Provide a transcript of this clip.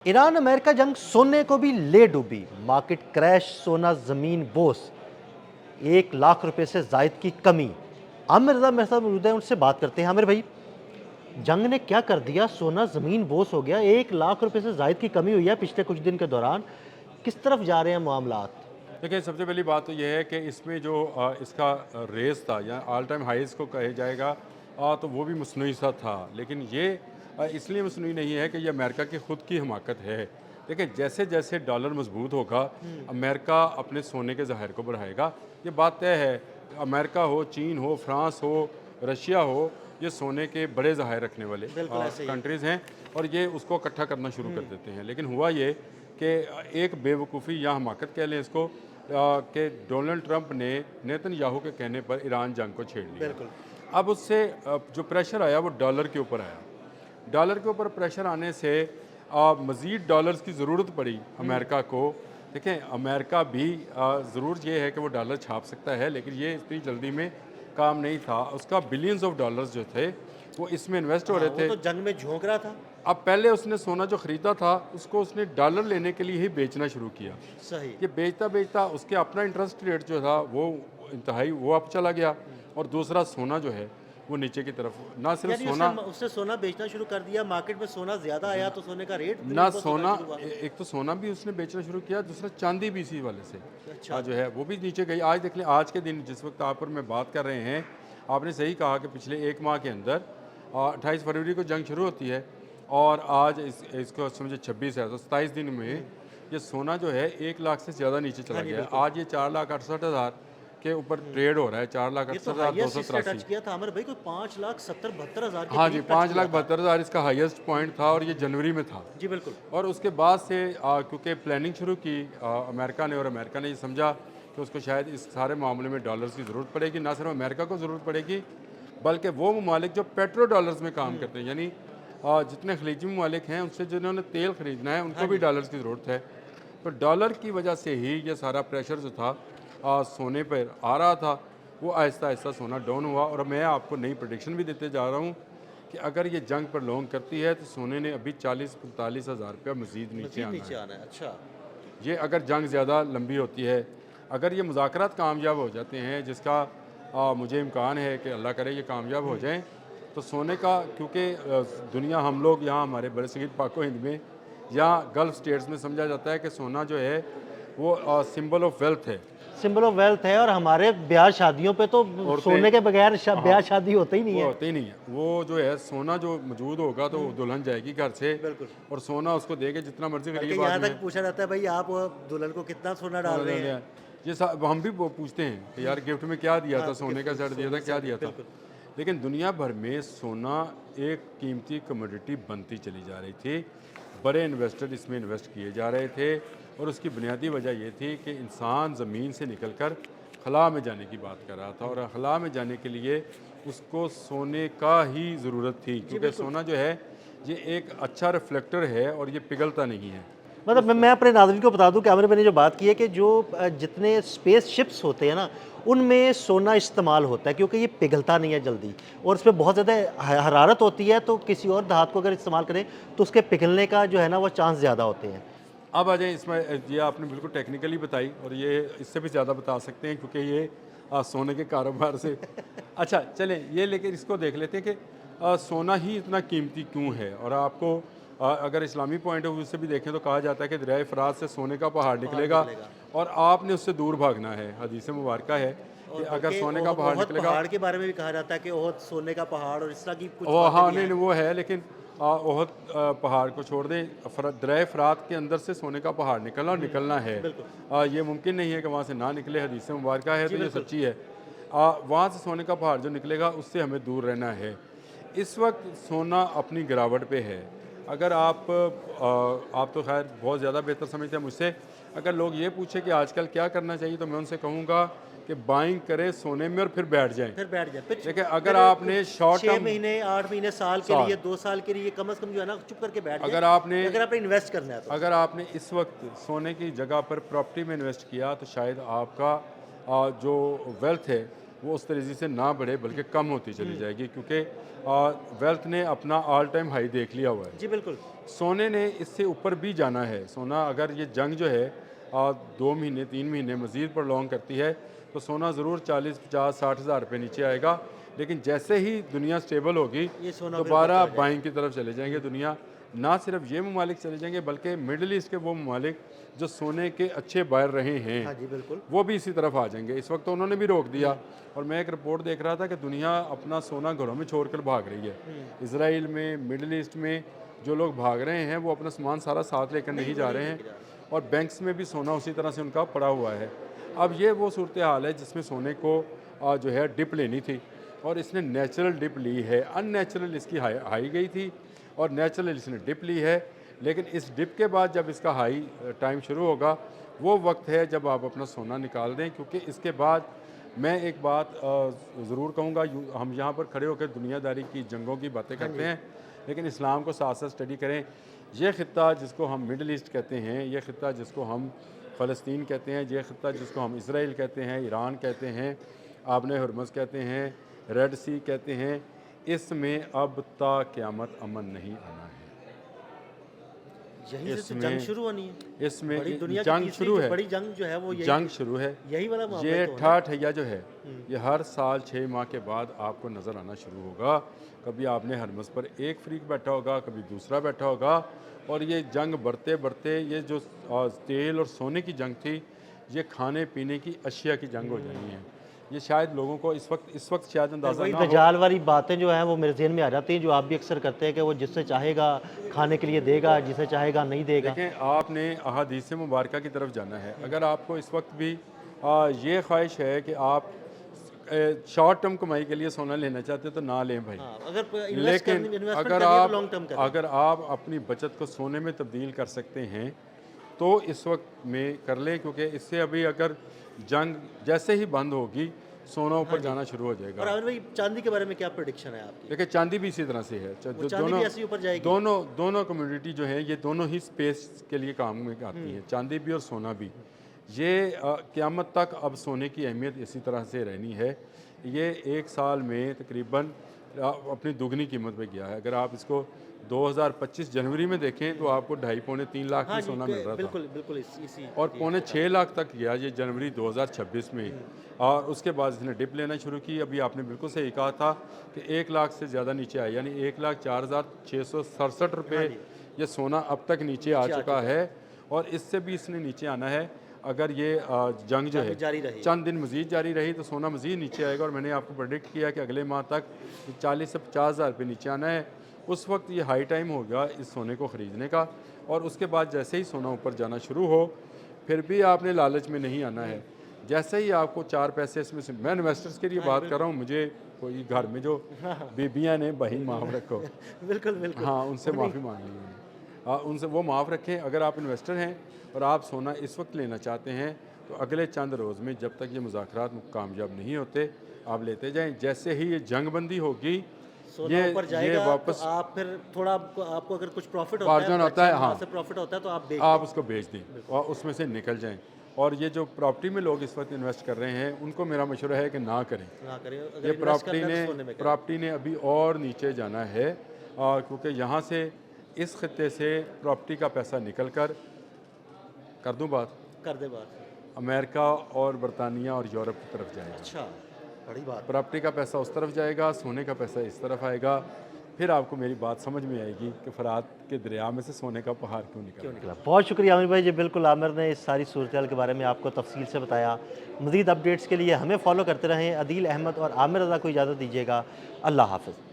Iran America जंग सोने को भी ले डूबी। मार्केट क्रैश, सोना जमीन बोस। 1 लाख रुपए से जायद की कमी। आमिर रजा मेरे साथ मौजूद है, उनसे बात करते हैं। आमिर भाई, जंग ने क्या कर दिया? सोना जमीन बोस हो गया, 1 लाख रुपए से जायद की कमी हुई है पिछले कुछ दिन के दौरान। किस तरफ जा रहे हैं मामलात? देखिए, सबसे पहली बात तो यह है कि इसमें जो इसका रेस था या ऑल टाइम हाईज को कहे जाएगा, तो वो भी मसनूई सा था। लेकिन ये इसलिए मसनूई नहीं है कि ये अमेरिका की खुद की हमाकत है। देखिए, जैसे जैसे डॉलर मजबूत होगा, अमेरिका अपने सोने के ज़ाहिर को बढ़ाएगा। ये बात तय है। अमेरिका हो, चीन हो, फ्रांस हो, रशिया हो, ये सोने के बड़े ज़ाहिर रखने वाले बिल्कुल ऐसे ही है। कंट्रीज़ हैं और ये उसको इकट्ठा करना शुरू कर देते हैं। लेकिन हुआ ये कि एक बेवकूफ़ी या हमाकत कह लें इसको, कि डोनाल्ड ट्रंप ने नेतन्याहू के कहने पर ईरान जंग को छेड़ लिया। बिल्कुल। अब उससे जो प्रेशर आया वो डॉलर के ऊपर आया। डॉलर के ऊपर प्रेशर आने से मज़ीद डॉलर्स की ज़रूरत पड़ी अमेरिका को। देखें, अमेरिका भी ज़रूर ये है कि वो डॉलर छाप सकता है, लेकिन ये इतनी जल्दी में काम नहीं था। उसका बिलियंस ऑफ डॉलर्स जो थे वो इसमें इन्वेस्ट हो हाँ, रहे वो थे। तो जंग में झोंक रहा था। अब पहले उसने सोना जो ख़रीदा था उसको उसने डॉलर लेने के लिए ही बेचना शुरू किया। सही। ये बेचता बेचता उसके अपना इंटरेस्ट रेट जो था वो इंतहाई वो अप चला गया, और दूसरा सोना जो है वो नीचे की तरफ। ना सिर्फ यानी सोना, उसने सोना बेचना शुरू कर दिया, मार्केट में सोना ज्यादा आया तो सोने का रेट ना बहुत सोना, शुरू हुआ। एक तो सोना भी उसने बेचना शुरू किया, दूसरा चांदी भी इसी वाले से अच्छा। जो है वो भी नीचे गई। आज देख लें, आज के दिन जिस वक्त आप और मैं बात कर रहे हैं, आपने सही कहा कि पिछले एक माह के अंदर 28 फरवरी को जंग शुरू होती है और आज इसको समझे 26 है, तो 27 दिन में ये सोना जो है 1 लाख से ज़्यादा नीचे चला हाँ जी, गया है। बिल्कुल। आज ये 4,68,000 के ऊपर ट्रेड हो रहा है, ये तो 4,68,283। हाईएस्ट टच किया था आमिर भाई, कोई 5,70,72,000 के हाँ जी, करीब टच पाँच हुआ लाख था। बहत्तर हज़ार इसका हाईएस्ट पॉइंट था और ये जनवरी में था। जी बिल्कुल। और उसके बाद से क्योंकि प्लानिंग शुरू की अमेरिका ने, और अमेरिका ने ये समझा कि उसको शायद इस सारे मामले में डॉलर्स की ज़रूरत पड़ेगी। ना सिर्फ अमेरिका को ज़रूरत पड़ेगी, बल्कि वो ममालिक जो पेट्रो डॉलर्स में काम करते हैं, यानी जितने खलीजी ममालिक हैं उनसे जिन्होंने तेल ख़रीदना है उनको भी डॉलर्स की ज़रूरत है। तो डॉलर की वजह से ही ये सारा प्रेशर जो था सोने पर आ रहा था, वो आहिस्ता आहिस्ता सोना डाउन हुआ। और मैं आपको नई प्रेडिक्शन भी देते जा रहा हूँ कि अगर ये जंग पर लॉन्ग करती है तो सोने ने अभी 40-45 हज़ार रुपया मज़ीद नीचे आना नीचे है। आना है। अच्छा। ये अगर जंग ज़्यादा लंबी होती है, अगर ये मुज़ाकरात कामयाब हो जाते हैं, जिसका मुझे इम्कान है कि अल्लाह करे ये कामयाब हो जाएं, तो सोने का, क्योंकि दुनिया, हम लोग यहाँ हमारे बड़े सगीर पाको हिंद में या गल्फ़ स्टेट्स में समझा जाता है कि सोना जो है वो सिंबल ऑफ वेल्थ है। सिंबल ऑफ वेल्थ है, और हमारे ब्याह शादियों पे तो सोने के बगैर ब्याह शादी होता ही नहीं वो है। होते ही नहीं है। वो जो है सोना जो मौजूद होगा तो दुल्हन जाएगी घर से, बिल्कुल। और सोना उसको देके जितना मर्जी बल्कि गरीब यहाँ आदमी तक पूछा जाता है भाई, आप दुल्हन को कितना सोना डाल रहे हैं? ये हम भी पूछते हैं कि यार गिफ्ट में क्या दिया था, सोने का सेट दिया था, क्या दिया था। बिल्कुल। लेकिन दुनिया भर में सोना एक कीमती कमोडिटी बनती चली जा रही थी। बड़े इन्वेस्टर इसमें इन्वेस्ट किए जा रहे थे, और उसकी बुनियादी वजह यह थी कि इंसान ज़मीन से निकलकर खला में जाने की बात कर रहा था, और खला में जाने के लिए उसको सोने का ही ज़रूरत थी, क्योंकि सोना जो है ये एक अच्छा रिफ्लेक्टर है और ये पिघलता नहीं है। मतलब मैं अपने नाज़रीन को बता दूं कि आमिर भाई ने जो बात की है कि जो जितने स्पेस शिप्स होते हैं ना, उनमें सोना इस्तेमाल होता है, क्योंकि ये पिघलता नहीं है जल्दी, और इसमें बहुत ज़्यादा हरारत होती है, तो किसी और धातु को अगर इस्तेमाल करें तो उसके पिघलने का जो है ना वो चांस ज़्यादा होते हैं। अब आ जाए इसमें, ये आपने बिल्कुल टेक्निकली बताई, और ये इससे भी ज़्यादा बता सकते हैं क्योंकि ये सोने के कारोबार से अच्छा चलें, ये लेकिन इसको देख लेते हैं कि सोना ही इतना कीमती क्यों है। और आपको अगर इस्लामी पॉइंट ऑफ व्यू से भी देखें तो कहा जाता है कि दरियाए फ़रात से सोने का पहाड़ निकलेगा और आपने उससे दूर भागना है। हदीस मुबारक है कि अगर सोने का पहाड़ निकलेगा, पहाड़ के बारे में भी कहा जाता है कि ओहद सोने का पहाड़, और इस तरह की कुछ वो बातें हाँ भी नहीं हैं। नहीं, वो है, लेकिन ओहद पहाड़ को छोड़ दें, दरियाए फ़रात के अंदर से सोने का पहाड़ निकलना और निकलना है। ये मुमकिन नहीं है कि वहाँ से ना निकले। हदीस मुबारक है तो ये सच्ची है। वहाँ से सोने का पहाड़ जो निकलेगा उससे हमें दूर रहना है। इस वक्त सोना अपनी गिरावट पे है। अगर आप तो खैर बहुत ज़्यादा बेहतर समझते हैं मुझसे, अगर लोग ये पूछे कि आजकल क्या करना चाहिए, तो मैं उनसे कहूँगा कि बाइंग करें सोने में और फिर बैठ जाएं। देखिए, अगर आपने शॉर्ट 6 टर्म महीने 8 महीने साल के लिए 2 साल के लिए कम से कम जो है ना चुप करके बैठ जाए, अगर आपने इन्वेस्ट करना है तो। अगर आपने इस वक्त सोने की जगह पर प्रॉपर्टी में इन्वेस्ट किया, तो शायद आपका जो वेल्थ है वो उस तरीके से ना बढ़े बल्कि कम होती चली जाएगी, क्योंकि वेल्थ ने अपना ऑल टाइम हाई देख लिया हुआ है। जी बिल्कुल। सोने ने इससे ऊपर भी जाना है। सोना अगर ये जंग जो है 2 महीने 3 महीने मज़ीद प्रोलॉन्ग करती है तो सोना ज़रूर 40 50 60 हज़ार रुपये नीचे आएगा, लेकिन जैसे ही दुनिया स्टेबल होगी ये सोना फिर दोबारा ऊपर चला बाइंग की तरफ चले जाएंगे दुनिया। ना सिर्फ ये ममालिक चले जाएंगे बल्कि मिडल ईस्ट के वो ममालिक जो सोने के अच्छे बायर रहे हैं हाँ जी बिल्कुल। वो भी इसी तरफ आ जाएंगे। इस वक्त तो उन्होंने भी रोक दिया, और मैं एक रिपोर्ट देख रहा था कि दुनिया अपना सोना घरों में छोड़कर भाग रही है। इसराइल में, मिडल ईस्ट में जो लोग भाग रहे हैं वो अपना सामान सारा साथ लेकर नहीं जा रहे हैं, और बैंक्स में भी सोना उसी तरह से उनका पड़ा हुआ है। अब ये वो सूरत हाल है जिसमें सोने को जो है डिप लेनी थी, और इसने नेचुरल डिप ली है। अननेचुरल इसकी हाई गई थी और नेचुरल इसने डिप ली है, लेकिन इस डिप के बाद जब इसका हाई टाइम शुरू होगा वो वक्त है जब आप अपना सोना निकाल दें, क्योंकि इसके बाद मैं एक बात ज़रूर कहूँगा, हम यहाँ पर खड़े होकर दुनियादारी की जंगों की बातें करते हैं, लेकिन इस्लाम को साथ साथ स्टडी करें। ये ख़ित्ता जिसको हम मिडल ईस्ट कहते हैं, ये ख़ित्ता जिसको हम फ़लस्तीन कहते हैं, ये ख़ित्ता जिसको हम इसराइल कहते हैं, ईरान कहते हैं, आबने हरमज़ कहते हैं, रेड सी कहते हैं, इसमें अब ता क़यामत अमन नहीं आना है। यही से तो जंग शुरू होनी है। इसमें बड़ी दुनिया की जंग तीसरी शुरू जो है, बड़ी जंग जो है वो यही जंग शुरू है। यही वाला मामला ये तो है। ठाठ हैया जो है ये हर साल 6 माह के बाद आपको नज़र आना शुरू होगा। कभी आपने हरमस पर एक फ्रीक बैठा होगा, कभी दूसरा बैठा होगा, और ये जंग बढ़ते बढ़ते ये जो तेल और सोने की जंग थी, ये खाने पीने की अशिया की जंग हो जानी है। ये शायद लोगों को इस वक्त शायद अंदाज़ा वही ना हो। दजाल वाली बातें जो हैं वो मेरे ज़हन में आ जाती हैं, जो आप भी अक्सर करते हैं कि वो जिससे चाहेगा खाने के लिए देगा, जिसे चाहेगा नहीं देगा। देखें, आपने अहादीस मुबारका की तरफ जाना है। अगर आपको इस वक्त भी ये ख्वाहिश है कि आप शॉर्ट टर्म कमाई के लिए सोना लेना चाहते हो तो ना लें भाई। हाँ, अगर लेकिन लॉन्ग टर्म अगर आप अपनी बचत को सोने में तब्दील कर सकते हैं तो इस वक्त में कर लें, क्योंकि इससे अभी अगर जंग जैसे ही बंद होगी सोना ऊपर जाना शुरू हो जाएगा। और आमिर भाई चांदी के बारे में क्या प्रेडिक्शन है आपकी? देखिए, चांदी भी इसी तरह से है। चांदी भी ऐसे ही ऊपर जाएगी? दोनों कम्युनिटी जो है ये दोनों ही स्पेस के लिए काम में आती हैं, चांदी भी और सोना भी। ये क़यामत तक अब सोने की अहमियत इसी तरह से रहनी है। ये एक साल में तकरीबन अपनी दुगनी कीमत पे गया है। अगर आप इसको 2025 जनवरी में देखें तो आपको 2.5-3 लाख की सोना मिल रहा था, बिल्कुल बिल्कुल इसी और 5.6 लाख तक गया ये जनवरी 2026 में। और उसके बाद इसने डिप लेना शुरू की। अभी आपने बिल्कुल सही कहा था कि 1 लाख से ज़्यादा नीचे आया, यानी 1,04,667 रुपये ये सोना अब तक नीचे आ चुका है, और इससे भी इसने नीचे आना है। अगर ये जंग जो है चंद दिन मज़ीद जारी रही तो सोना मज़ीद नीचे आएगा, और मैंने आपको प्रेडिक्ट किया कि अगले माह तक 40 से 50 हज़ार रुपये नीचे आना है। उस वक्त ये हाई टाइम होगा इस सोने को ख़रीदने का, और उसके बाद जैसे ही सोना ऊपर जाना शुरू हो फिर भी आपने लालच में नहीं आना है। जैसे ही आपको 4 पैसे इसमें से, मैं इन्वेस्टर्स के लिए बात कर रहा हूँ, मुझे कोई घर में जो बीबियाँ ने भाई माफ़ रखो बिल्कुल बिल्कुल, हाँ, उनसे माफ़ी मांग ली मैंने, उनसे वो माफ़ रखें। अगर आप इन्वेस्टर हैं और आप सोना इस वक्त लेना चाहते हैं तो अगले चंद रोज़ में जब तक ये मुज़ाकरात कामयाब नहीं होते आप लेते जाएं। जैसे ही ये जंग बंदी होगी सोना ऊपर जाएगा, ये वापस तो आप फिर थोड़ा आपको अगर कुछ प्रॉफिट मार्जिन होता है, हाँ, प्रॉफिट होता है तो आप उसको बेच दें और उसमें से निकल जाएं। और ये जो प्रॉपर्टी में लोग इस वक्त इन्वेस्ट कर रहे हैं उनको मेरा मशवरा है कि ना करें। ये प्रॉपर्टी ने अभी और नीचे जाना है, क्योंकि यहाँ से इस खत्ते से प्रॉपर्टी का पैसा निकल कर कर दे बात अमेरिका और बरतानिया और यूरोप की तरफ जाएगा। अच्छा, बड़ी बात। प्रॉपर्टी का पैसा उस तरफ जाएगा, सोने का पैसा इस तरफ आएगा। फिर आपको मेरी बात समझ में आएगी कि फरात के दरिया में से सोने का पहाड़ क्यों निकला। बहुत शुक्रिया आमिर भाई जी, बिल्कुल आमिर ने इस सारी सूरत के बारे में आपको तफसील से बताया। मज़ीद अपडेट्स के लिए हमें फॉलो करते रहें। अदील अहमद और आमिर रज़ा को इजाज़त दीजिएगा। अल्लाह हाफ़िज़।